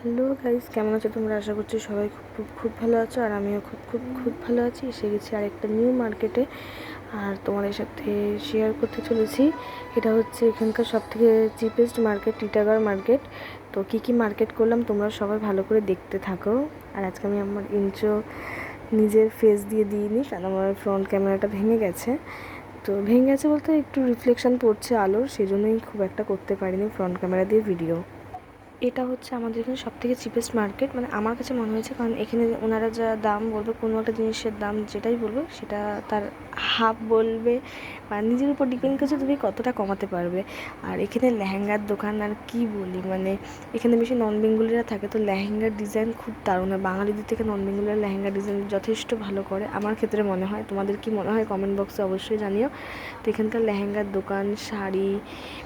Hello guys, কেমন আছো তোমরা? আশা করছি সবাই খুব ভালো আছো। আর আমিও খুব ভালো আছি। এসে গেছি আর একটা নিউ মার্কেটে, আর তোমাদের সাথে শেয়ার করতে চলেছি। এটা হচ্ছে এখানকার সবথেকে চিপেস্ট মার্কেট, টিটাগড় মার্কেট। তো কী মার্কেট করলাম তোমরা সবাই ভালো করে দেখতে থাকো। আর আজকে আমি আমার ইন্ট্রো নিজের ফেস দিয়ে দিইনি, কারণ আমার ফ্রন্ট ক্যামেরাটা ভেঙে গেছে। তো ভেঙে গেছে বলতে একটু রিফ্লেকশান পড়ছে আলোর, সেই জন্যই খুব একটা করতে পারিনি ফ্রন্ট ক্যামেরা দিয়ে ভিডিও। এটা হচ্ছে আমাদের এখানে সবথেকে চিপেস্ট মার্কেট, মানে আমার কাছে মনে হয়েছে, কারণ এখানে ওনারা যা দাম বলবে, কোনো একটা জিনিসের দাম যেটাই বলবে সেটা তার হাফ বলবে, বা নিজের উপর ডিপেন্ড করছে তুমি কতটা কমাতে পারবে। আর এখানে লেহেঙ্গার দোকান, আর কি বলি, মানে এখানে বেশি নন বেঙ্গলিরা থাকে, তো লেহেঙ্গার ডিজাইন খুব দারুণ। আর বাঙালিদের থেকে নন বেঙ্গলিরা লেহেঙ্গার ডিজাইন যথেষ্ট ভালো করে আমার ক্ষেত্রে মনে হয়। তোমাদের কি মনে হয় কমেন্ট বক্সে অবশ্যই জানিও। তো এখানকার লেহেঙ্গার দোকান, শাড়ি,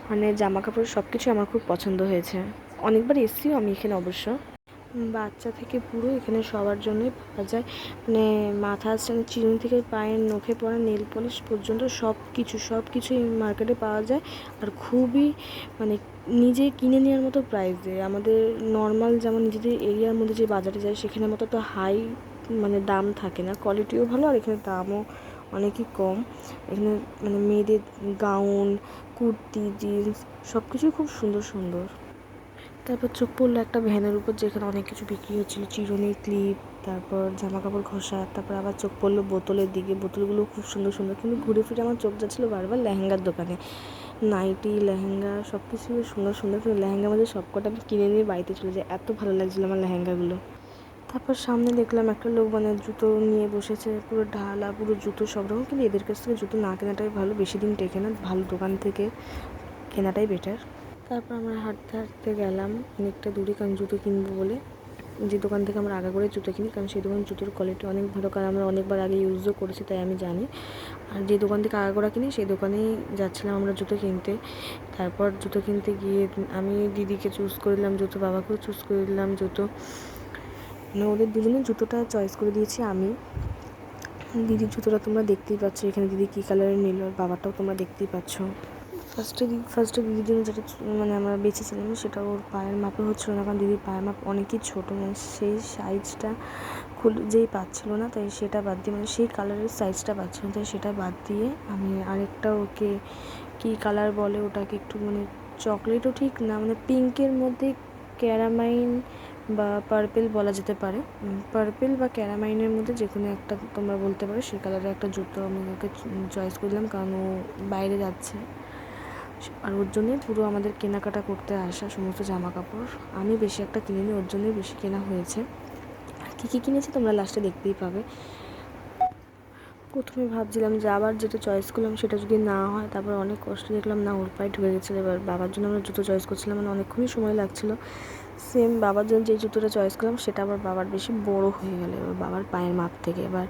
মানে জামা কাপড় সব কিছু আমার খুব পছন্দ হয়েছে। অনেকবার এসেছিও আমি এখানে অবশ্য। বাচ্চা থেকে পুরো এখানে সবার জন্যই পাওয়া যায়, মানে মাথা চিরুনি থেকে পায়ের নখে পরা নেল পলিশ পর্যন্ত সব কিছু এই মার্কেটে পাওয়া যায়। আর খুবই মানে নিজে কিনে নেওয়ার মতো প্রাইসে। আমাদের নর্মাল যেমন নিজেদের এরিয়ার মধ্যে যে বাজারে যায় সেখানের মতো তো হাই মানে দাম থাকে না, কোয়ালিটিও ভালো, আর এখানে দামও অনেকই কম। এখানে মানে মেয়েদের গাউন, কুর্তি, জিন্স সব কিছুই খুব সুন্দর। তারপর চোখ পড়লো একটা ভ্যানের উপর, যেখানে অনেক কিছু বিক্রি হচ্ছিলো, চিরুনি, ক্লিপ, তারপর জামা কাপড় ঘষা। তারপর আবার চোখ পড়লো বোতলের দিকে, বোতলগুলো খুব সুন্দর। কিন্তু ঘুরে ফিরে আমার চোখ যাচ্ছিলো বারবার লেহেঙ্গার দোকানে। নাইটি, লেহেঙ্গা সব কিছু সুন্দর। কিন্তু লেহেঙ্গার মধ্যে সবকটা আমি কিনে নিয়ে বাড়িতে চলে যাই, এত ভালো লাগছিলো আমার লেহেঙ্গাগুলো। তারপর সামনে দেখলাম একটা লোক মানে জুতো নিয়ে বসেছে, পুরো ঢালা, পুরো জুতো সব রকম। কিন্তু এদের কাছ থেকে জুতো না কেনাটাই ভালো, বেশি দিন টেকে না, ভালো দোকান থেকে কেনাটাই বেটার। তারপর আমরা হাঁটতে গেলাম অনেকটা দূরে, কারণ জুতো কিনবো বলে। যে দোকান থেকে আমরা আগে জুতো কিনি, কারণ সেই দোকানের জুতোর কোয়ালিটি অনেক ভালো, কারণ আমরা অনেকবার আগে ইউজও করেছি, তাই আমি জানি। আর যে দোকান থেকে আগাগোড়া কিনি সেই দোকানেই যাচ্ছিলাম আমরা জুতো কিনতে। তারপর জুতো কিনতে গিয়ে আমি দিদিকে চুজ করে দিলাম জুতো, বাবাকেও চুজ করে দিলাম জুতো, মানে ওদের দুজনের জুতোটা চয়েস করে দিয়েছি আমি। দিদির জুতোটা তোমরা দেখতেই পাচ্ছ এখানে, দিদি কী কালারের নিল, আর বাবারটাও তোমরা দেখতেই পাচ্ছ। ফার্স্টে দিদির জন্য যেটা মানে আমরা বেছেছিলাম সেটা ওর পায়ের মাপে হচ্ছিলো না, কারণ দিদির পায়ের মাপ অনেকই ছোটো, মানে সেই সাইজটা যেই পাচ্ছিলো না, তাই সেটা বাদ দিয়ে, মানে সেই কালারের সাইজটা পাচ্ছিলো না, তাই সেটা বাদ দিয়ে আমি আরেকটা ওকে কী কালার বলে ওটাকে, একটু মানে চকলেটও ঠিক না, মানে পিঙ্কের মধ্যে ক্যারামাইন বা পার্পেল বলা যেতে পারে, পার্পেল বা ক্যারামাইনের মধ্যে যে কোনো একটা তোমরা বলতে পারো, সেই কালারের একটা জুতো আমি ওকে চয়েস করলাম, কারণ ও বাইরে যাচ্ছে। আর ওর জন্যই পুরো আমাদের কেনাকাটা করতে আসা সমস্ত জামা কাপড়। আমি বেশি একটা কিনিনি, ওর জন্যই বেশি কেনা হয়েছে। আর কী কিনেছি তোমরা লাস্টে দেখতেই পাবে। প্রথমে ভাবছিলাম যে আবার যেটা চয়েস করলাম সেটা যদি না হয়, তারপর অনেক কষ্ট দেখলাম না, ওর পায়ে ঢুকে গেছিলো। এবার বাবার জন্য আমরা জুতো চয়েস করছিলাম, মানে অনেকক্ষণই সময় লাগছিলো। সেম বাবার জন্য যে জুতোটা চয়েস করলাম সেটা আবার বাবার বেশি বড় হয়ে গেলো এবার বাবার পায়ের মাপ থেকে। এবার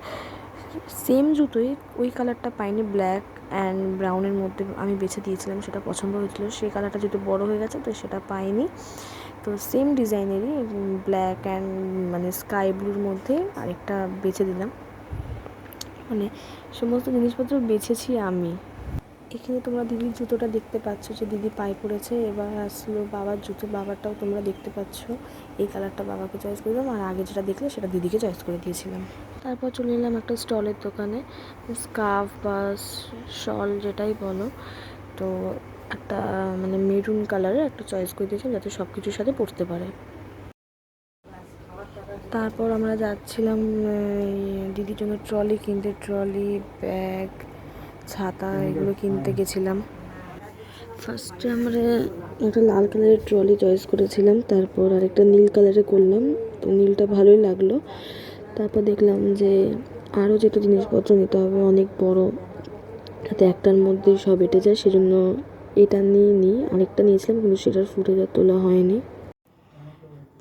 সেম জুতোই, ওই কালারটা পাইনি, ব্ল্যাক অ্যান্ড ব্রাউনের মধ্যে আমি বেছে দিয়েছিলাম, সেটা পছন্দ হয়েছিলো। সেই কালারটা যেহেতু বড় হয়ে গেছে তো সেটা পাইনি। তো সেম ডিজাইনেরই ব্ল্যাক অ্যান্ড মানে স্কাই ব্লুর মধ্যে আরেকটা বেছে দিলাম, মানে সমস্ত জিনিসপত্র বেছেছি আমি। এখানে তোমরা দিদির জুতোটা দেখতে পাচ্ছ যে দিদি পায়ে পড়েছে। এবার আসলো বাবার জুতো, বাবারটাও তোমরা দেখতে পাচ্ছ, এই কালারটা বাবাকে চয়েস করে দিলাম, আর আগে যেটা দেখলে সেটা দিদিকে চয়েস করে দিয়েছিলাম। তারপর চলে এলাম একটা স্টলের দোকানে, স্কার্ফ বা শল যেটাই বলো, তো একটা মানে মেরুন কালারের একটা চয়েস করে দিয়েছিলাম, যাতে সব কিছুর সাথে পরতে পারে। তারপর আমরা যাচ্ছিলাম দিদির জন্য ট্রলি কিনতে, ট্রলি, ব্যাগ, ছাতা এগুলো কিনতে গেছিলাম। ফার্স্টে আমরা একটা লাল কালারের ট্রলি চয়েস করেছিলাম, তারপর আরেকটা নীল কালারে করলাম, তো নীলটা ভালোই লাগলো। তারপর দেখলাম যে আরও যেটা জিনিসপত্র নিতে হবে অনেক বড়, যাতে একটার মধ্যেই সব এঁটে যায়, সেজন্য এটা নিই আরেকটা নিয়েছিলাম, কিন্তু সেটার ফুটেজ তোলা হয়নি।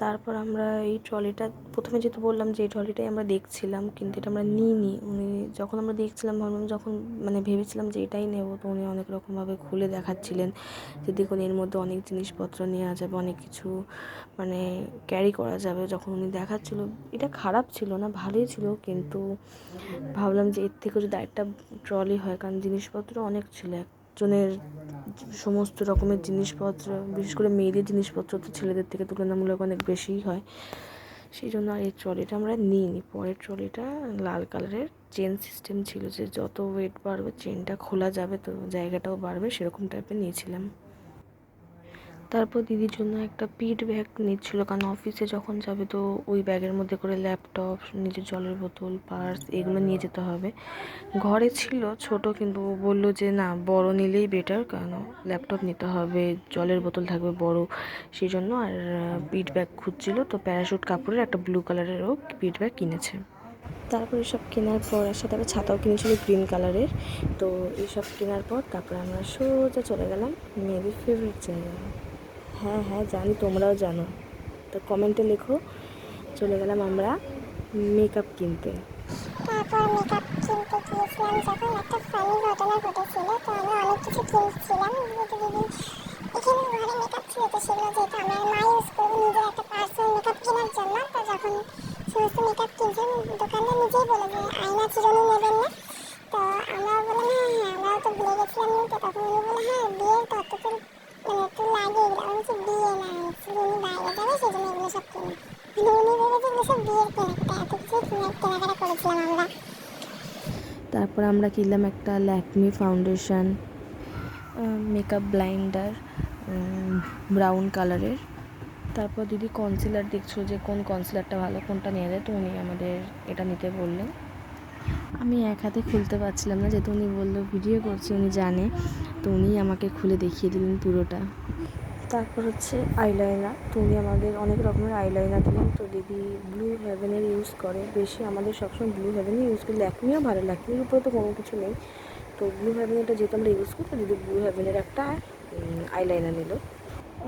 তারপর আমরা এই ট্রলিটা, প্রথমে যেহেতু বললাম যে এই ট্রলিটাই আমরা দেখছিলাম, কিন্তু এটা আমরা নিইনি। উনি যখন আমরা দেখছিলাম ভাবলাম, যখন মানে ভেবেছিলাম যে এটাই নেবো, তো উনি অনেক রকমভাবে খুলে দেখাচ্ছিলেন যে দেখুন এর মধ্যে অনেক জিনিসপত্র নেওয়া যাবে, অনেক কিছু মানে ক্যারি করা যাবে। যখন উনি দেখাচ্ছিলো, এটা খারাপ ছিল না, ভালোই ছিল, কিন্তু ভাবলাম যে এর থেকে যদি আরেকটা ট্রলি হয়, কারণ জিনিসপত্র অনেক ছিল, জনের সমস্ত রকমের জিনিসপত্র, বিশেষ করে মেয়েদের জিনিসপত্র তো ছেলেদের থেকে তুলনামূলক অনেক বেশিই হয়, সেই জন্য আর এই ট্রলিটা আমরা নিইনি। পরের ট্রলিটা লাল কালারের, চেন সিস্টেম ছিল, যে যত ওয়েট বাড়বে চেনটা খোলা যাবে তো জায়গাটাও বাড়বে, সেরকম টাইপের নিয়েছিলাম। তারপর দিদির জন্য একটা পিঠ ব্যাগ নিচ্ছিল, কারণ অফিসে যখন যাবে তো ওই ব্যাগের মধ্যে করে ল্যাপটপ, নিজের জলের বোতল, পার্স এগুলো নিয়ে যেতে হবে। ঘরে ছিল ছোট, কিন্তু ও বললো যে না, বড় নিলেই বেটার, কারণ ল্যাপটপ নিতে হবে, জলের বোতল থাকবে বড়, সেই জন্য। আর পিঠ ব্যাগ খুঁজছিল, তো প্যারাশুট কাপড়ের একটা ব্লু কালারেরও পিঠ ব্যাগ কিনেছে। তারপরে সব কেনার পর সাথে আবার ছাতাও কিনেছিল গ্রিন কালারের। তো এইসব কেনার পর তারপরে আমরা সোজা চলে গেলাম মেয়েদের ফেভারিট জায়গায়। হ্যাঁ হ্যাঁ জানি, তোমরাও জানো, তো কমেন্টে লেখো। চলে গেলাম আমরা মেকআপ কিনতে। তারপর মেকআপ কিনতে গিয়েছিলাম যখন, একটা ফানি ঘটনা ঘটেছিল। তো আমি অনেক কিছু কিনছিলাম, যেহেতু দিদি এখানে ঘরে মেকআপ ছিল, তো সেগুলো যেহেতু আমার মা ইউজ করবে নিজের একটা পার্সোনাল মেকআপ কেনার জন্য। তো যখন সমস্ত মেকআপ কিনছি, দোকানদার নিজেই বলে যে আয়না চিরুনি নেবেন না। তো আমরা বললাম হ্যাঁ হ্যাঁ, আমরাও তো ভুলে গেছিলাম নিতে। তখন উনি বলে হ্যাঁ, বিয়ের তত তো মানে একটু লাগে এগুলো। আমি বলছি বিয়ে না, চিরুনি বাইরে যাবে, সেই জন্য এগুলো সব কিনি। কিন্তু উনি ভেবেছে এগুলো সব বিয়ের কেনাকাটা, এত কিছু কেনাকাটা করেছিলাম আমরা। তারপর আমরা কিনলাম একটা Lakme foundation, makeup blender brown কালারের। তারপর দিদি কনসিলার দেখছিল যে কোন কনসিলারটা ভালো, কোনটা নেওয়া যায়, তো উনি আমাদের এটা নিতে বললেন। আমি এক হাতে খুলতে পারছিলাম না, যেহেতু উনি বললো ভিডিও করছি, উনি জানে, তো উনি আমাকে খুলে দেখিয়ে দিলেন পুরোটা। তারপর হচ্ছে আইলাইনার, তো উনি আমাদের অনেক রকমের আইলাইনার দিলেন। তো দিদি ব্লু হেভেনের ইউজ করে বেশি, আমাদের সবসময় ব্লু হেভেনই ইউজ করি। ল্যাকমিও ভালো, ল্যাকমির উপরে তো কোনো কিছু নেই। তো ব্লু হেভেনেরটা যেহেতু আমরা ইউজ করি, তো দিদি ব্লু হেভেনের একটা আইলাইনার নিল।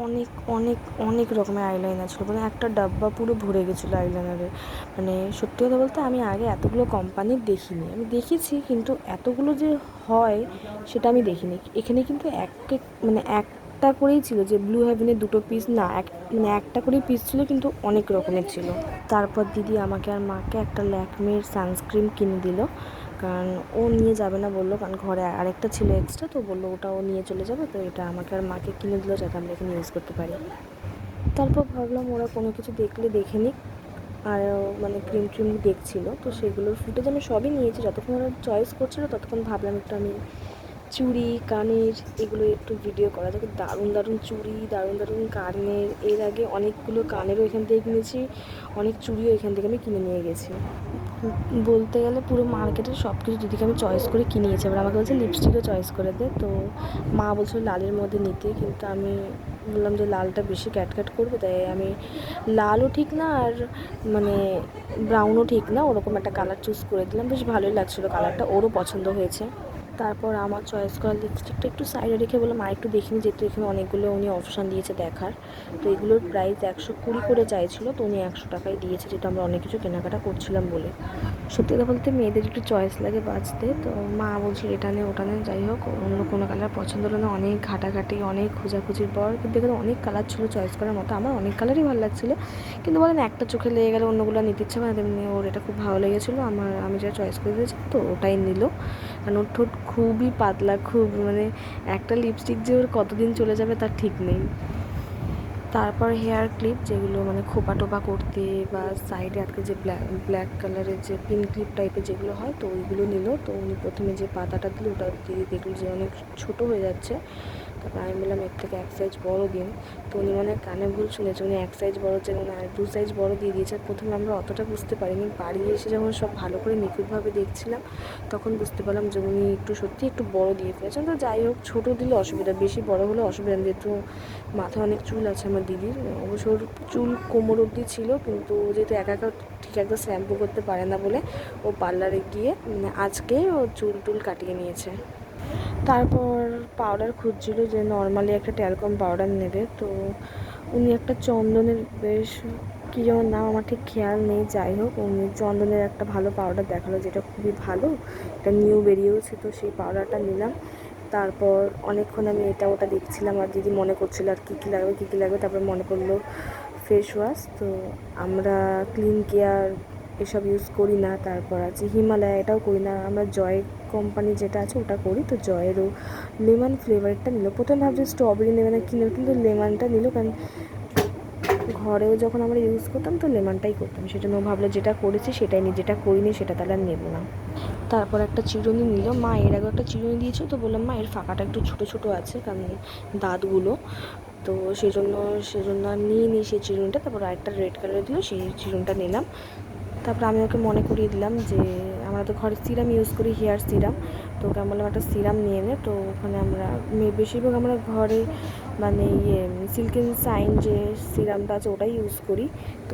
অনেক অনেক অনেক রকমের আইলাইনার ছিল, মানে একটা ডাব্বা পুরো ভরে গেছিলো আইলাইনারে। মানে সত্যি কথা বলতে আমি আগে এতগুলো কোম্পানির দেখিনি, আমি দেখেছি কিন্তু এতগুলো যে হয় সেটা আমি দেখিনি। এখানে কিন্তু মানে একটা করেই ছিল, যে ব্লু হেভেনের দুটো পিস না, মানে একটা করেই পিস ছিল, কিন্তু অনেক রকমের ছিল। তারপর দিদি আমাকে আর মাকে একটা ল্যাকমির সানস্ক্রিন কিনে দিল, কারণ ও নিয়ে যাবে না বললো, কারণ ঘরে আরেকটা ছিল এক্সট্রা, তো বললো ওটা ও নিয়ে চলে যাবে, তো এটা আমাকে আর মাকে কিনে দিল যাতে আমরা এখানে ইউজ করতে পারি। তারপর ভাবলাম ওরা কোনো কিছু দেখলে দেখে নিক, আর মানে ক্রিম ট্রিম দেখছিলো, তো সেগুলোর ফুটেজ আমি সবই নিয়েছি। যতক্ষণ ওরা চয়েস করছিলো ততক্ষণ ভাবলাম একটু আমি চুড়ি, কানের এগুলো একটু ভিডিও করা যাবে। দারুণ দারুণ চুড়ি, দারুণ দারুণ কানের, এর আগে অনেকগুলো কানেরও এখান থেকে কিনেছি, অনেক চুড়িও এখান থেকে আমি কিনে নিয়ে গেছি। বলতে গেলে পুরো মার্কেটের সব কিছু দিদিকে আমি চয়েস করে কিনিয়েছি। এবার আমাকে বলছে লিপস্টিকও চয়েস করে দে, তো মা বলছিল লালের মধ্যে নিতে, কিন্তু আমি বললাম যে লালটা বেশি ক্যাটক্যাট করবে, তাই আমি লালও ঠিক না আর মানে ব্রাউনও ঠিক না, ওরকম একটা কালার চুজ করে দিলাম। বেশ ভালোই লাগছিলো কালারটা, ওরও পছন্দ হয়েছে। তারপর আমার চয়েস করা লিপস্টিকটা একটু সাইডে রেখে বললাম আর একটু দেখিনি, যেহেতু এখানে অনেকগুলো উনি অপশান দিয়েছে দেখার। তো এগুলোর প্রাইস 120 করে চাইছিলো, তো উনি 100 টাকায় দিয়েছে, যেহেতু আমরা অনেক কিছু কেনাকাটা করছিলাম বলে। সত্যি কথা বলতে মেয়েদের একটু চয়েস লাগে বাঁচতে, তো মা বলছিল এটা নে ওটা নে, যাই হোক অন্য কোনো কালার পছন্দ হলো না। অনেক ঘাটাঘাটি, অনেক খোঁজাখুঁজির পর কিন্তু এখানে অনেক কালার ছিল চয়েস করার মতো, আমার অনেক কালারই ভালো লাগছিলো, কিন্তু বলেন একটা চোখে লেগে গেলে অন্যগুলো নিতে ইচ্ছে হয় না, তেমনি ওর এটা খুব ভালো লেগেছিলো। আমি যেটা চয়েস করে দিয়েছি তো ওটাই নিল, কারণ ওর ঠোঁট খুবই পাতলা, খুব মানে একটা লিপস্টিক যে ওর কতদিন চলে যাবে তার ঠিক নেই। তারপর হেয়ার ক্লিপ, যেগুলো মানে খোপা টোপা করতে বা সাইডে আজকে যে ব্ল্যাক কালারের যে পিন ক্লিপ টাইপের যেগুলো হয়, তো ওইগুলো নিল। তো উনি প্রথমে যে পাতাটা দিল ওটা দিয়ে দেখলো যে অনেক ছোটো হয়ে যাচ্ছে, তারপর আমি বললাম এর থেকে এক সাইজ বড়ো দিন। তো উনি মানে কানে ভুল শুনেছে, উনি এক সাইজ বড়ো চেয়ে মানে আর 2 সাইজ বড়ো দিয়ে দিয়েছে। প্রথমে আমরা অতটা বুঝতে পারিনি, বাড়ি এসে যখন সব ভালো করে নিখুঁতভাবে দেখছিলাম তখন বুঝতে পারলাম যে উনি সত্যি একটু বড়ো দিয়ে ফেলেছেন। তো যাই হোক, ছোটো দিলে অসুবিধা, বেশি বড় হলে অসুবিধা, যেহেতু মাথায় অনেক চুল আছে আমার দিদির। অবশ্য চুল কোমর অবধি ছিল, কিন্তু যেহেতু একা একা ঠিক একটা শ্যাম্পু করতে পারে না বলে ও পার্লারে গিয়ে মানে আজকে ও চুল টুল কাটিয়ে নিয়েছে। তারপর পাউডার খুঁজছিল, যে নর্মালি একটা ট্যালকম পাউডার নেবে, তো উনি একটা চন্দনের, বেশ কী যেমন নাম আমার ঠিক খেয়াল নেই, যাই হোক উনি চন্দনের একটা ভালো পাউডার দেখালো, যেটা খুবই ভালো, এটা নিউ বেরিয়েছে, তো সেই পাউডারটা নিলাম। তারপর অনেকক্ষণ আমি এটা ওটা দেখছিলাম, আর দিদি মনে করছিল আর কী কী লাগবে কী কী লাগবে, তারপর মনে পড়লো ফেস ওয়াশ। তো আমরা ক্লিন কেয়ার এসব ইউজ করি না। তারপর আছে হিমালয়া, এটাও করি না আমরা। জয় কোম্পানি যেটা আছে ওটা করি। তো জয়েরও লেমন ফ্লেভারটা নিল। প্রথমে ভাবছি স্ট্রবেরি নেবে না কি নেবে, কিন্তু লেমনটা নিল, কারণ ঘরেও যখন আমরা ইউজ করতাম তো লেমনটাই করতাম, সেজন্য ভাবলো যেটা করেছি সেটাই নিই, যেটা করিনি সেটা তাহলে আর নেবো না। তারপর একটা চিরুনি নিল মা, এর আগে একটা চিরুনি দিয়েছিল, তো বললাম মা এর ফাঁকাটা একটু ছোটো ছোটো আছে কারণ দাঁতগুলো, তো সেজন্য আর নিয়ে নিই সেই চিরুনিটা। তারপর আরেকটা রেড কালার দিল, সেই চিরুনিটা নিলাম। তারপর আমি ওকে মনে করিয়ে দিলাম যে আমরা তো ঘরে সিরাম ইউজ করি, হেয়ার সিরাম, তো ওকে আমি বললাম একটা সিরাম নিয়ে নে। তো ওখানে আমরা বেশিরভাগ আমরা ঘরে মানে সিল্ক অ্যান্ড শাইন যে সিরামটা আছে ওটাই ইউজ করি। তো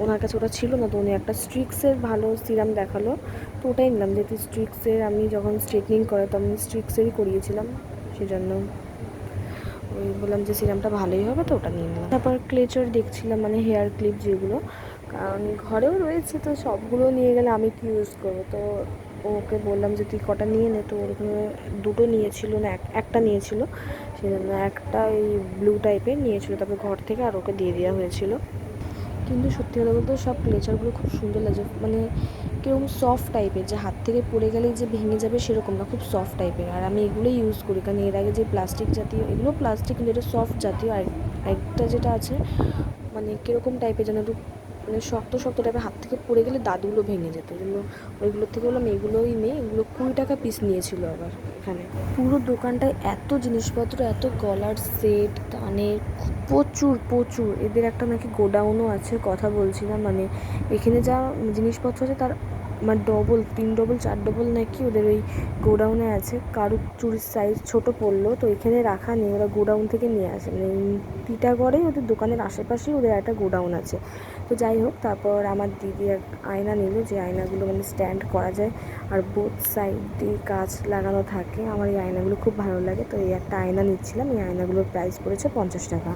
ওনার কাছে ওটা ছিল না, তো উনি একটা স্ট্রিক্সের ভালো সিরাম দেখালো, তো ওটাই নিলাম। যেহেতু স্ট্রিক্সের আমি যখন স্ট্রেটনিং করে তো আমি স্ট্রিক্সেরই করিয়েছিলাম, সেজন্য ওই বললাম যে সিরামটা ভালোই হবে, তো ওটা নিয়ে নিলাম। তারপর ক্লেচার দেখছিলাম, মানে হেয়ার ক্লিপ যেগুলো, কারণ ঘরেও রয়েছে, তো সবগুলো নিয়ে গেলে আমি কি ইউজ করবো। তো ওকে বললাম যে তুই কটা নিয়ে নে। তো ওরকম দুটো নিয়েছিল না, একটা নিয়েছিল, সেই জন্য একটা এই ব্লু টাইপের নিয়েছিল, তারপর ঘর থেকে আর ওকে দিয়ে দেওয়া হয়েছিল। কিন্তু সত্যি কথা বলতে সব ক্লেচারগুলো খুব সুন্দর লাগছে, মানে কীরকম সফট টাইপের, যে হাত থেকে পড়ে গেলেই যে ভেঙে যাবে সেরকম না, খুব সফট টাইপের। আর আমি এগুলোই ইউজ করি, কারণ এর আগে যে প্লাস্টিক জাতীয়, এগুলো প্লাস্টিক কিন্তু এটা সফট জাতীয়। আর একটা যেটা আছে মানে কীরকম টাইপের যেন একটু মানে শক্ত শক্ত টাইপের, হাত থেকে পড়ে গেলে দাঁতগুলো ভেঙে যেত, এগুলো ওইগুলোর থেকে বললাম এগুলোই নেই। এগুলো 20 টাকা পিস নিয়েছিল আবার এখানে। পুরো দোকানটায় এত জিনিসপত্র, এত গলার সেট, কানের, প্রচুর প্রচুর। এদের একটা নাকি গোডাউনও আছে, কথা বলছিলাম, মানে এখানে যা জিনিসপত্র আছে তার মানে ডবল, 3 ডবল 4 ডবল নাকি ওদের ওই গোডাউনে আছে। কারো চুরির সাইজ ছোটো পড়লো তো এখানে রাখা নেই, ওরা গোডাউন থেকে নিয়ে আসে, মানে টিটাগড়ে ওদের দোকানের আশেপাশেই ওদের একটা গোডাউন আছে। তো যাই হোক, তারপর আমার দিদি এক আয়না নিল, যে আয়নাগুলো মানে স্ট্যান্ড করা যায় আর বোথ সাইড দিয়ে কাঁচ লাগানো থাকে। আমার এই আয়নাগুলো খুব ভালো লাগে, তো এই একটা আয়না নিচ্ছিলাম। এই আয়নাগুলোর প্রাইস পড়েছে 50 টাকা।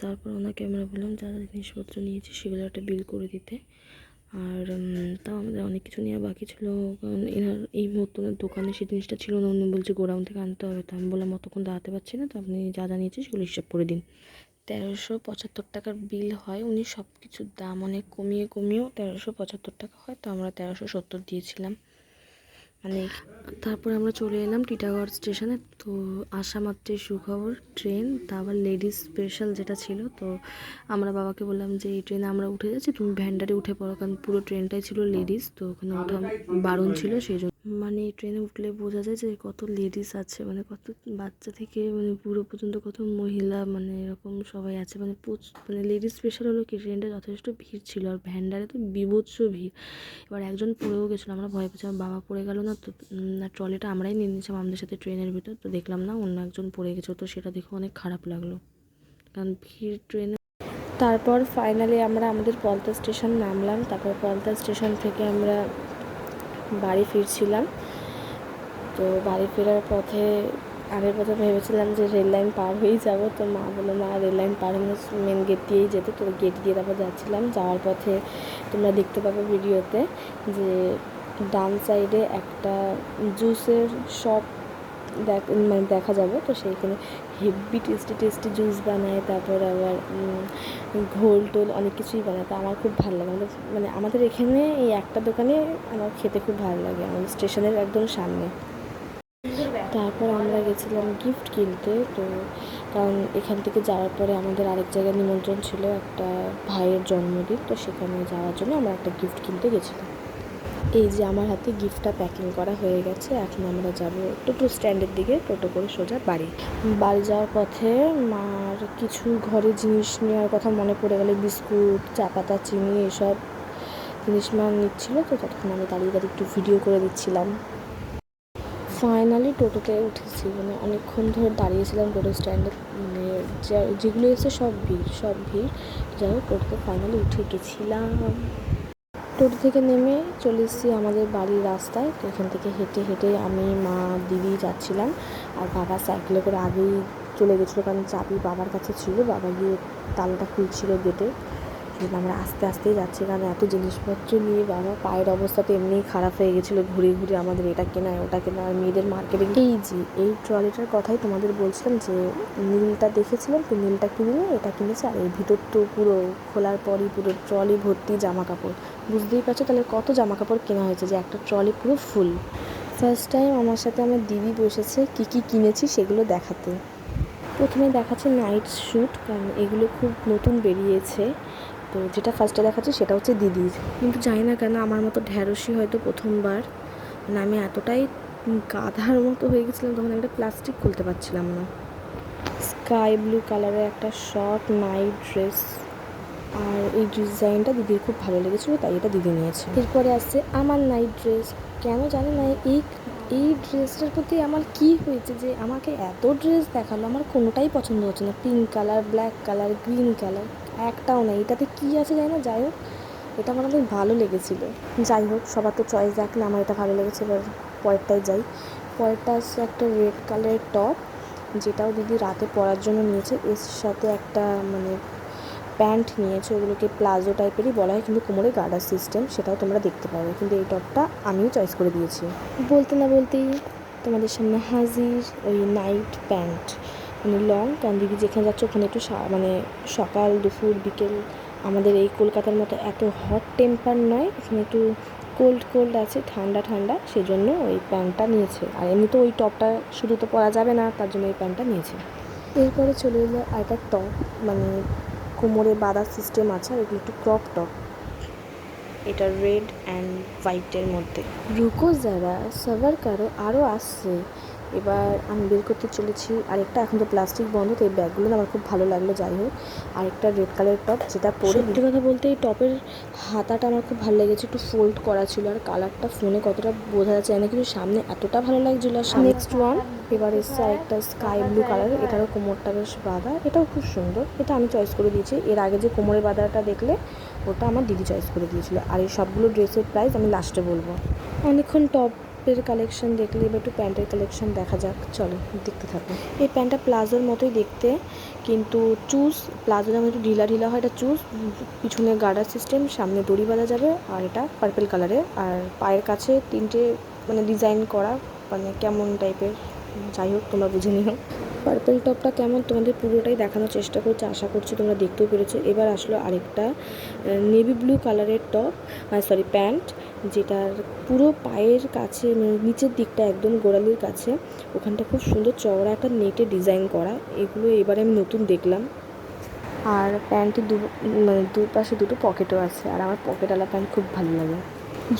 তারপর ওনাকে আমরা বললাম যা জিনিসপত্র নিয়েছি সেগুলো একটা বিল করে দিতে। আর তাও আমাদের অনেক কিছু নেওয়া বাকি ছিল, কারণ এনার এই মতনের দোকানে সেই জিনিসটা ছিল না, উনি বলছে গোডাউন থেকে আনতে হবে। তো আমি বললাম অতক্ষণ দাঁড়াতে পারছি না, তো আপনি যা যা নিয়েছি সেগুলো হিসাব করে দিন। 1375 টাকার বিল হয়। উনি সব কিছুর দাম অনেক কমিয়েও 1375 টাকা হয়, তো আমরা 1370 দিয়েছিলাম। মানে তারপর আমরা চলে এলাম টিটাগড় স্টেশনে। তো আসা মাত্রই সুখবর, ট্রেন, তা আবার লেডিস স্পেশাল যেটা ছিল। তো আমরা বাবাকে বললাম যে এই ট্রেনে আমরা উঠে যাচ্ছি, তুমি ভ্যান্ডারে উঠে পড়ো, কারণ পুরো ট্রেনটাই ছিল লেডিস, তো ওখানে ওঠা বারণ ছিল। সেই জন্য মানে এই ট্রেনে উঠলে বোঝা যায় যে কত লেডিস আছে, মানে কত বাচ্চা থেকে মানে বুড়ো পর্যন্ত কত মহিলা, মানে এরকম সবাই আছে। মানে মানে লেডিস স্পেশাল হলো কি ট্রেনটা যথেষ্ট ভিড় ছিল, আর ভ্যান্ডারে তো বিভৎস ভিড়। এবার একজন পড়েও গেছিলো, আমরা ভয় পেয়েছিলাম বাবা পড়ে গেল না তো। ট্রলিটা আমরাই নিয়ে নিয়েছিলাম আমাদের সাথে ট্রেনের ভিতর, তো দেখলাম না অন্য একজন পড়ে গেছিলো, তো সেটা দেখে অনেক খারাপ লাগলো, কারণ ভিড় ট্রেনে। তারপর ফাইনালি আমরা আমাদের পলতা স্টেশন নামলাম। তারপর পলতা স্টেশন থেকে আমরা বাড়ি ফিরছিলাম। তো বাড়ি ফেরার পথে আমি প্রথমে ভেবেছিলাম যে রেল লাইন পার হয়েই যাবো, তো মা বললো না রেল লাইন পার হয়ে মেন গেট দিয়েই যেতে। তো গেট দিয়ে তারপর যাচ্ছিলাম। যাওয়ার পথে তোমরা দেখতে পাবে ভিডিওতে যে ডান সাইডে একটা জুসের শপ মানে দেখা যাবে, তো সেইখানে হেভি টেস্টি টেস্টি জুস বানায়, তারপর আবার ঘোল টোল অনেক কিছুই বানায়। তো আমার খুব ভালো লাগে, মানে আমাদের এখানে এই একটা দোকানে আমার খেতে খুব ভালো লাগে, আমাদের স্টেশনের একদম সামনে। তারপর আমরা গেছিলাম গিফট কিনতে। তো কারণ এখান থেকে যাওয়ার পরে আমাদের আরেক জায়গায় নিমন্ত্রণ ছিল, একটা ভাইয়ের জন্মদিন, তো সেখানে যাওয়ার জন্য আমরা একটা গিফট কিনতে গেছিলাম। এই যে আমার হাতে গিফটটা প্যাকিং করা হয়ে গেছে। এখন আমরা যাব টোটো স্ট্যান্ডের দিকে, টোটো করে সোজা বাড়ি যাওয়ার পথে মার কিছু ঘরে জিনিস নেওয়ার কথা মনে পড়ে গেলে, বিস্কুট, চা পাতা, চিনি, এসব জিনিস মা নিচ্ছিলো, তো ততক্ষণ আমি দাঁড়িয়ে একটু ভিডিও করে দিচ্ছিলাম। ফাইনালি টোটোতে উঠেছি, মানে অনেকক্ষণ ধরে দাঁড়িয়েছিলাম টোটো স্ট্যান্ডে, মানে যেগুলো এসে সব ভিড়। যাই হোক টোটোতে ফাইনালি উঠে গেছিলাম। টোটো থেকে নেমে চলে এসেছি আমাদের বাড়ির রাস্তায়। তো এখান থেকে হেঁটে হেঁটে আমি, মা, দিদি যাচ্ছিলাম, আর বাবা সাইকেলে করে আগেই চলে গেছিলো, কারণ চাবি বাবার কাছে ছিল, বাবা গিয়ে তালাটা খুলছিল গেটে, আমরা আস্তে আস্তেই যাচ্ছি, কারণ এত জিনিসপত্র নিয়ে বাবা পায়ের অবস্থা তো এমনিই খারাপ হয়ে গেছিলো ঘুরে ঘুরে আমাদের এটা কেনা ওটা কেনা। আর মেয়েদের মার্কেটে এই ট্রলিটার কথাই তোমাদের বলছিলাম যে নীলটা দেখেছিলাম, তো নীলটা কিনে নিয়ে এটা কিনেছে। আর এই ভিতর তো পুরো খোলার পরই পুরো ট্রলি ভর্তি জামা কাপড়, বুঝতেই পারছো তাহলে কত জামা কাপড় কেনা হয়েছে যে একটা ট্রলি পুরো ফুল। ফার্স্ট টাইম আমার সাথে আমার দিদি বসেছে কী কী কিনেছি সেগুলো দেখাতে। প্রথমে দেখাচ্ছে নাইট শ্যুট, কারণ এগুলো খুব নতুন বেরিয়েছে। তো যেটা ফার্স্টে দেখাচ্ছে সেটা হচ্ছে দিদির, কিন্তু জানি না কেন আমার মতো ঢ্যাঁড়সি হয়তো প্রথমবার, মানে আমি এতটাই গাধার মতো হয়ে গেছিলাম তখন একটা প্লাস্টিক খুলতে পারছিলাম না। স্কাই ব্লু কালারের একটা শর্ট নাইট ড্রেস, আর এই ডিজাইনটা দিদির খুব ভালো লেগেছিলো তাই এটা দিদি নিয়েছে। এরপরে আসছে আমার নাইট ড্রেস। কেন জানি না এই ড্রেসটার প্রতি আমার কি হয়েছে যে আমাকে এত ড্রেস দেখালো, আমার কোনোটাই পছন্দ হচ্ছে না। Pink colour, black colour, green colour, একটাও না। এটাতে কী আছে জানি না, যাই হোক এটা আমার অনেক ভালো লেগেছিলো। যাই হোক সবার তো চয়েস দেখলে আমার এটা ভালো লেগেছে। এবার পরেরটায় যাই। পরেরটা আসছে একটা রেড কালারের টপ, যেটাও দিদি রাতে পরার জন্য নিয়েছে। এর সাথে একটা মানে প্যান্ট নিয়েছে, ওগুলোকে প্লাজো টাইপেরই বলা হয়, কিন্তু কোমরে গার্ডার সিস্টেম, সেটাও তোমরা দেখতে পাবে। কিন্তু এই টপটা আমিও চয়েস করে দিয়েছি। বলতে না বলতেই তোমাদের সামনে হাজির ওই নাইট প্যান্ট, মানে লং, কারণ দিদি যেখানে যাচ্ছে ওখানে একটু মানে সকাল দুপুর বিকেল আমাদের এই কলকাতার মতো এত হট টেম্পার নয়, এখানে একটু কোল্ড আছে, ঠান্ডা ঠান্ডা, সেজন্য ওই প্যান্টটা নিয়েছে। আর এমনি তো ওই টপটা শুধু তো পরা যাবে না, তার জন্য এই প্যান্টটা নিয়েছে। এরপরে চলে এলো একটা টপ, মানে কোমরে বাঁধার সিস্টেম আছে, আর এগুলো একটু ক্রপ টপ। এটা রেড অ্যান্ড হোয়াইটের মধ্যে। রুকো যারা সবার কারো আরও আসছে। এবার আমি বের করতে চলেছি আরেকটা, এখন তো প্লাস্টিক বন্ধ, তো এই ব্যাগগুলো আমার খুব ভালো লাগলো। যাই হোক আরেকটা রেড কালারের টপ, যেটা পরে সত্যি কথা বলতে এই টপের হাতাটা আমার খুব ভালো লেগেছে, একটু ফোল্ড করা ছিল। আর কালারটা ফোনে কতটা বোঝা যাচ্ছে না, কিন্তু সামনে এতটা ভালো লাগছিলো। নেক্সট ওয়ান এবার এসছে আরেকটা স্কাই ব্লু কালারের, এটারও কোমরটা বেশ বাঁধা, এটাও খুব সুন্দর। এটা আমি চয়েস করে দিয়েছি। এর আগে যে কোমরে বাঁধাটা দেখলে ওটা আমার দিদি চয়েস করে দিয়েছিলো। আর এই সবগুলো ড্রেসের প্রাইস আমি লাস্টে বলবো। অনেকক্ষণ টপের কালেকশন দেখলে, এবার একটু প্যান্টের কালেকশন দেখা যাক, চলো দেখতে থাকো। এই প্যান্টটা প্লাজোর মতোই দেখতে, কিন্তু চুজ প্লাজো যেমন একটু ঢিলা ঢিলা হয়, এটা চুজ, পিছনে গার্ডার সিস্টেম, সামনে দড়ি বাঁধা যাবে। আর এটা পার্পল কালারের, আর পায়ের কাছে তিনটে মানে ডিজাইন করা, মানে কেমন টাইপের, যাই হোক তোমরা বুঝে নিও। পার্পল টপটা কেমন তোমাদের পুরোটাই দেখানোর চেষ্টা করছি, আশা করছি তোমরা দেখতেও পেরেছো। এবার আসলো আরেকটা নেভি ব্লু কালারের টপ, প্যান্ট, যেটার পুরো পায়ের কাছে নিচের দিকটা একদম গোড়ালির কাছে ওখানটা খুব সুন্দর চওড়া একটা নেটে ডিজাইন করা। এগুলো এবারে আমি নতুন দেখলাম। আর প্যান্টের দুপাশে দুটো পকেটও আছে, আর আমার পকেটওয়ালা প্যান্ট খুব ভালো লাগে।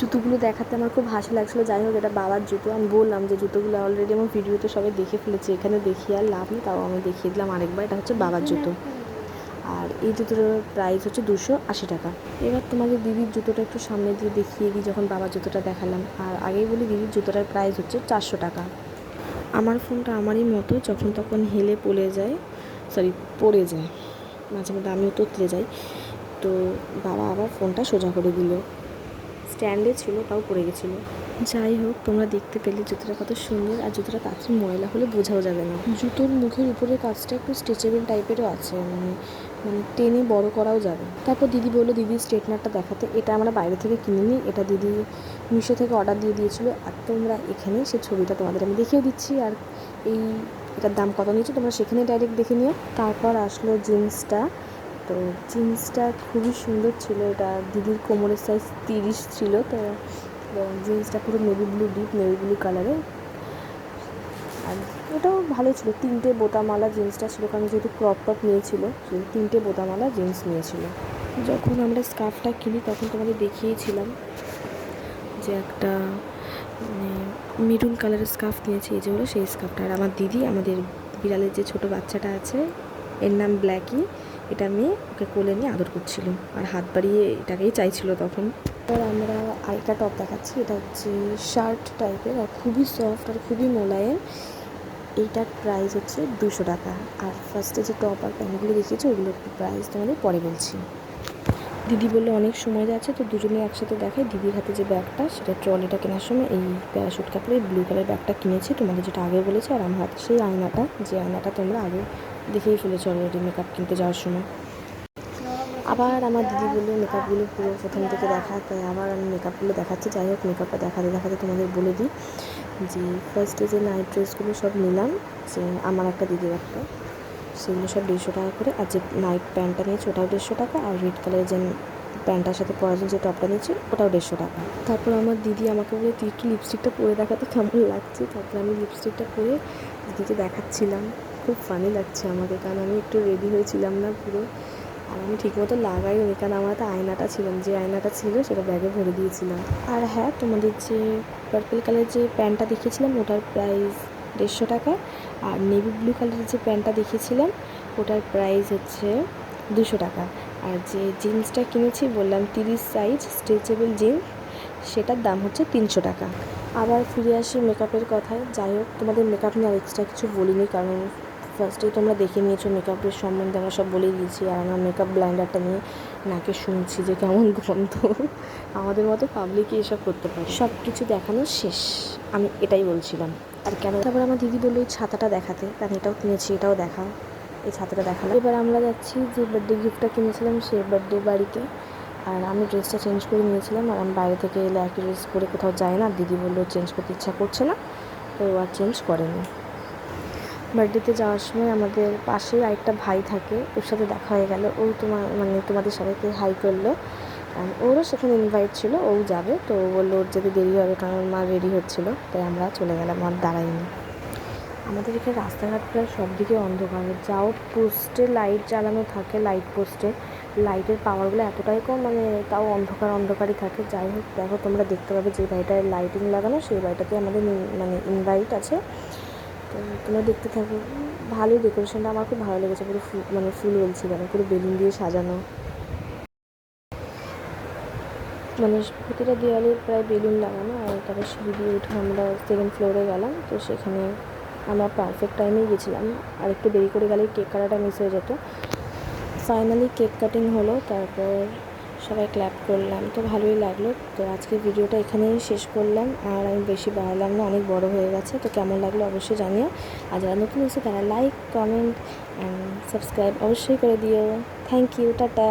জুতোগুলো দেখাতে আমার খুব হাসি লাগছিলো। যাই হোক এটা বাবার জুতো, আমি বললাম যে জুতোগুলো অলরেডি আমার ভিডিওতে সবাই দেখে ফেলেছে, এখানে দেখিয়ে আর লাভ নেই, তাও আমি দেখিয়ে দিলাম আরেকবার। এটা হচ্ছে বাবার জুতো, আর এই জুতোটার প্রাইস হচ্ছে 280 টাকা। এবার তোমাদের দিদির জুতোটা একটু সামনে দিয়ে দেখিয়ে দিই, যখন বাবার জুতোটা দেখালাম। আর আগেই বলি দিদির জুতোটার প্রাইস হচ্ছে 400 টাকা। আমার ফোনটা আমারই মতো যখন তখন হেলে পড়ে যায়, মাঝে মধ্যে আমিও তোতলে যাই, তো বাবা আবার ফোনটা সোজা করে দিল। স্ট্যান্ডে ছিল তাও পড়ে গেছিলো। যাই হোক তোমরা দেখতে পেলে জুতোটা কত সুন্দর, আর জুতোটা তাড়াতাড়ি ময়লা হলে বোঝাও যাবে না। জুতোর মুখের উপরের কাজটা একটু স্ট্রেচেবল টাইপেরও আছে, মানে টেনে বড় করাও যাবে। তারপর দিদি বললো দিদির স্ট্রেটনারটা দেখাতে। এটা আমরা বাইরে থেকে কিনে নিই, এটা দিদি মিশো থেকে অর্ডার দিয়ে দিয়েছিলো। আর তোমরা এখানে সে ছবিটা তোমাদের আমি দেখিয়ে দিচ্ছি, আর এটার দাম কত নিয়েছে তোমরা সেখানে ডাইরেক্ট দেখে নিও। তারপর আসলো জিন্সটা, তো জিন্সটা খুবই সুন্দর ছিল। এটা দিদির কোমরের সাইজ 30 ছিল, তো জিন্সটা পুরো নেভি ব্লু কালারের, আর ওটাও ভালো ছিল। 3টে বোতামালা জিন্সটা ছিল, কারণ যেহেতু ক্রপ টপ নিয়েছিল সেই 3টে বোতামালা জিন্স নিয়েছিল। যখন আমরা স্কার্ফটা কিনি তখন তোমাদের দেখিয়েছিলাম যে একটা মানে মেরুন কালারের স্কার্ফ নিয়েছি, এই যে হলো সেই স্কার্ফটা। আর আমার দিদি আমাদের বিড়ালের যে ছোটো বাচ্চাটা আছে, এর নাম ব্ল্যাকি, এটা মেয়ে, ওকে কোলে নিয়ে আদর করছিল আর হাত বাড়িয়ে এটাকেই চাইছিল তখন। আর আমরা আরেকটা টপ দেখাচ্ছি, এটা হচ্ছে শার্ট টাইপের, আর খুবই সফট আর খুবই মোলায়েম। এইটার প্রাইস হচ্ছে 200 টাকা। আর ফার্স্টে যে টপ আর প্যান্টগুলো দেখিয়েছি ওগুলোর প্রাইস তোমাদের পরে বলছি। দিদি বললো অনেক সময় যাচ্ছে, তো দুজনে একসাথে দেখায়। দিদির হাতে যে ব্যাগটা, সেটা ট্রলিটা কেনার সময় এই প্যারাশুট কাপড়ের ব্লু কালার ব্যাগটা কিনেছি, তোমাদের যেটা আগে বলেছি। আর আমার হাতে সেই আয়নাটা, যে আয়নাটা তোমরা আগে দেখেই ফেলেছো অলরেডি মেকআপ কিনতে যাওয়ার সময়। আবার আমার দিদি বললো মেকআপগুলো পুরো প্রথম থেকে দেখা, তাই আবার আমি মেকআপগুলো দেখাচ্ছি। যাই হোক, মেকআপটা দেখাতে দেখাতে তোমাদের বলে দিই যে ফার্স্টে যে নাইট ড্রেসগুলো সব নিলাম, যে আমার একটা দিদির একটা, সেগুলো সব 150 টাকা করে। আর যে নাইট প্যান্টটা নিয়েছি ওটাও 150 টাকা, আর রেড কালারের যে প্যান্টটার সাথে পরার জন্য যে টপটা নিয়েছি ওটাও 150 টাকা। তারপর আমার দিদি আমাকে বলে তুই একটু লিপস্টিকটা পরে দেখাতে কেমন লাগছে। তারপর আমি লিপস্টিকটা পরে দিদিকে দেখাচ্ছিলাম। খুব ফানি লাগছে আমাকে, কারণ আমি একটু রেডি হয়েছিলাম না পুরো, আর আমি ঠিকমতো লাগাইনি, কারণ আমার তো আয়নাটা ছিল, যে আয়নাটা ছিল সেটা ব্যাগে ভরে দিয়েছিলাম। আর হ্যাঁ, তোমাদের যে পার্পল কালারের যে প্যান্টটা দেখিয়েছিলাম ওটার প্রাইস 150 টাকা, আর নেভি ব্লু কালারের যে প্যান্টটা দেখিয়েছিলাম ওটার প্রাইস হচ্ছে 200 টাকা। আর যে জিন্সটা কিনেছি বললাম 30 সাইজ স্ট্রেচেবল জিন্স, সেটার দাম হচ্ছে 300 টাকা। আবার ফিরে আসি মেকআপের কথায়। যাই হোক, তোমাদের মেকআপ নিয়ে আর এক্সট্রা কিছু বলিনি, কারণ ফার্স্টেই তোমরা দেখে নিয়েছো মেকআপের সম্বন্ধে আমরা সব বলে দিয়েছি। আর আমার মেকআপ ব্লাইন্ডারটা নিয়ে নাকে শুনছি যে কেমন গন্ধ। আমাদের মতো পাবলিকই এসব করতে পারে। সব কিছু দেখানো শেষ, আমি এটাই বলছিলাম। আর কেন, তারপর আমার দিদি বললো এই ছাতাটা দেখাতে, কারণ এটাও কিনেছি, এটাও দেখাও। এই ছাতাটা দেখালাম। এবার আমরা যাচ্ছি যে বার্থডে গিফটটা কিনেছিলাম সে বার্থডে বাড়িতে। আর আমি ড্রেসটা চেঞ্জ করে নিয়েছিলাম, আর আমি বাইরে থেকে এলে একই ড্রেস পরে কোথাও যায় না। দিদি বললো চেঞ্জ করতে ইচ্ছা করছে না, তো আর চেঞ্জ করেনি। বার্থডেতে যাওয়ার সময় আমাদের পাশেই আরেকটা ভাই থাকে, ওর সাথে দেখা হয়ে গেল। ও তোমাদের সবাইকে হাই করলো, কারণ ওরও সেখানে ইনভাইট ছিল, ও যাবে। তো ও বললো ওর যেতে দেরি হবে, কারণ মা রেডি হচ্ছিলো, তাই আমরা চলে গেলাম, আর দাঁড়াইনি। আমাদের এখানে রাস্তাঘাট প্রায় সব দিকে অন্ধকার, যাও পোস্টে লাইট জ্বালানো থাকে, লাইট পোস্টে লাইটের পাওয়ারগুলো এতটাই কম, তাও অন্ধকারই থাকে। যাই হোক, দেখো তোমরা দেখতে পাবে যে বাড়িটায় লাইটিং লাগানো, সেই বাড়িটাতে আমাদের ইনভাইট আছে। তো তোমরা দেখতে থাকো, ভালোই ডেকোরেশনটা আমার খুব ভালো লেগেছে। পুরো ফুল বলছি কেন, পুরো বেলুন দিয়ে সাজানো, প্রতিটা দেওয়ালে প্রায় বেলুন লাগানো। আর তারপর সিঁড়ি দিয়ে উঠে আমরা 2nd ফ্লোরে গেলাম। তো সেখানে আমরা পারফেক্ট টাইমেই গেছিলাম, আর একটু দেরি করে গেলে কেক কাটাটা মিস হয়ে যেত। ফাইনালি কেক কাটিং হলো, তারপর সবাই ক্ল্যাপ করলাম, তো ভালোই লাগলো। তো আজকের ভিডিওটা এখানেই শেষ করলাম, আর আমি বেশি বাড়ালাম না, অনেক বড় হয়ে গেছে। তো কেমন লাগলো অবশ্যই জানিও, আর যারা নতুন এসে তারা লাইক, কমেন্ট অ্যান্ড সাবস্ক্রাইব অবশ্যই করে দিও। Thank you, tata.